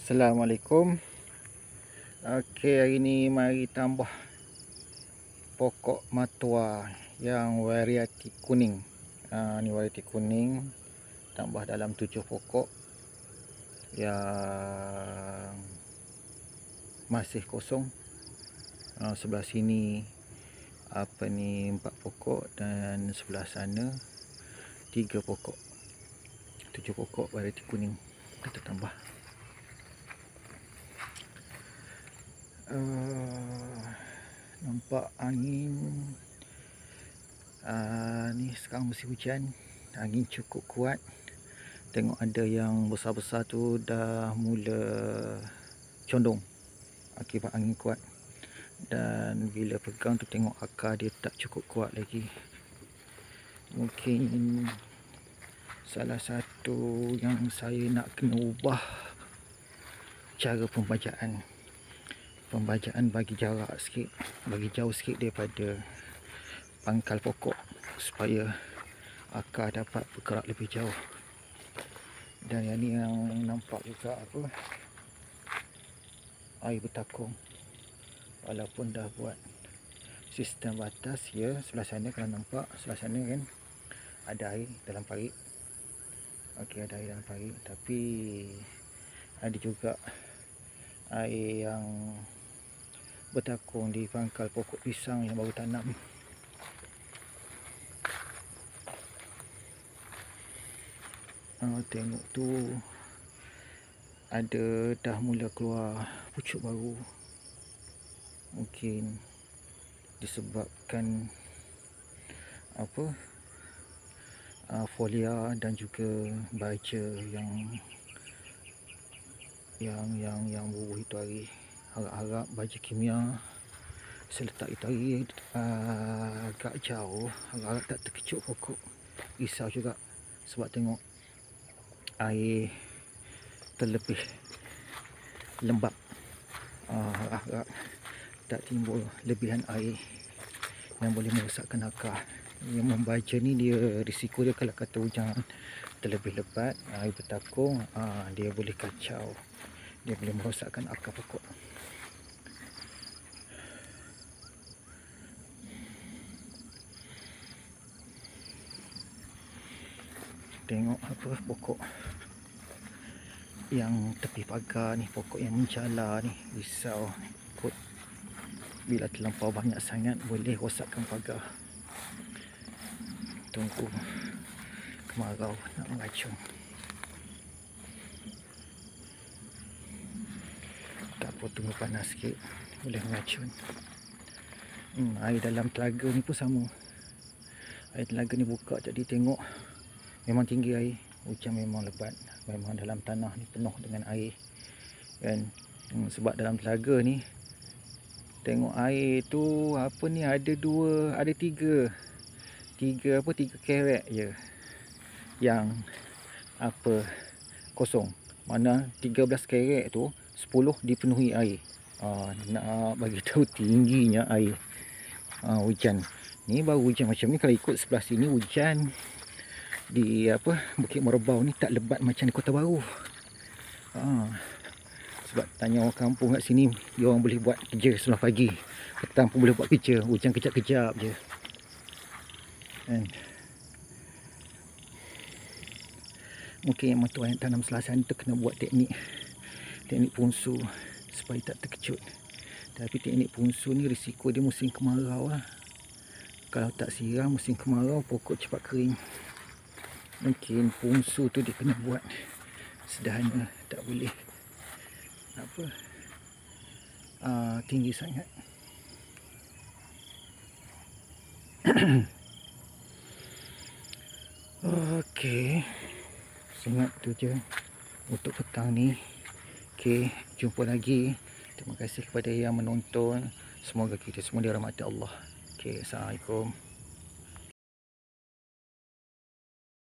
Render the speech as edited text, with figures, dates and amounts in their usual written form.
Assalamualaikum. Okey, hari ni mari tambah pokok matua yang varieti kuning. Ni varieti kuning, tambah dalam 7 pokok yang masih kosong. Sebelah sini 4 pokok dan sebelah sana 3 pokok. 7 pokok varieti kuning kita tambah. Nampak angin. Ni sekarang musim hujan, angin cukup kuat. Tengok ada yang besar-besar tu dah mula condong akibat angin kuat. Dan bila pegang tu tengok akar dia tak cukup kuat lagi. Mungkin salah satu yang saya nak kena ubah cara pembajaan bagi jarak sikit, bagi jauh sikit daripada pangkal pokok supaya akar dapat bergerak lebih jauh. Dan yang ni yang nampak juga air bertakung, walaupun dah buat sistem batas ya. Sebelah sana kalau nampak, sebelah sana kan ada air dalam parit. Okey, ada air dalam parit, tapi ada juga air yang bertakung di pangkal pokok pisang yang baru tanam. Tengok tu ada dah mula keluar pucuk baru. Mungkin disebabkan folia dan juga baja yang bubuh itu hari. Harap-harap baja kimia saya letak itu hari agak jauh, harap-harap tak terkejut pokok. Risau juga sebab tengok air terlebih lembab. Harap-harap tak timbul lebihan air yang boleh merosakkan akar. Yang membaja ni dia risiko dia kalau kata hujan terlebih lebat, air bertakung, dia boleh kacau, dia boleh merosakkan akar pokok. Tengok pokok yang tepi pagar ni, pokok yang menjala ni, risau kot bila terlampau banyak sangat boleh rosakkan pagar. Tunggu kemarau nak meracun. Tak apa, tunggu panas sikit boleh meracun. Air dalam telaga ni pun sama. Air telaga ni buka, jadi tengok memang tinggi air. Hujan memang lebat, memang dalam tanah ni penuh dengan air kan. Sebab dalam telaga ni tengok air tu ada tiga kerek je yang kosong. Mana 13 kerek tu 10 dipenuhi air. Nak bagi tahu tingginya air hujan. Ni baru hujan macam ni, kalau ikut sebelah sini hujan di Bukit Merbau ni tak lebat macam di Kota Baru. Sebab tanya orang kampung kat sini, dia orang boleh buat kerja sebelah pagi, petang pun boleh buat kerja, hujan kejap-kejap je kan. Mungkin yang mertua yang tanam sebelah sana tu kena buat teknik punsu supaya tak terkejut. Tapi teknik punsu ni risiko dia musim kemarau lah. Kalau tak siram musim kemarau, pokok cepat kering. Mungkin punsu tu dia kena buat sederhana, tak boleh tinggi sangat. Okey, ingat tu je untuk petang ni. Okey, jumpa lagi. Terima kasih kepada yang menonton. Semoga kita semua dirahmati Allah. Okey, Assalamualaikum.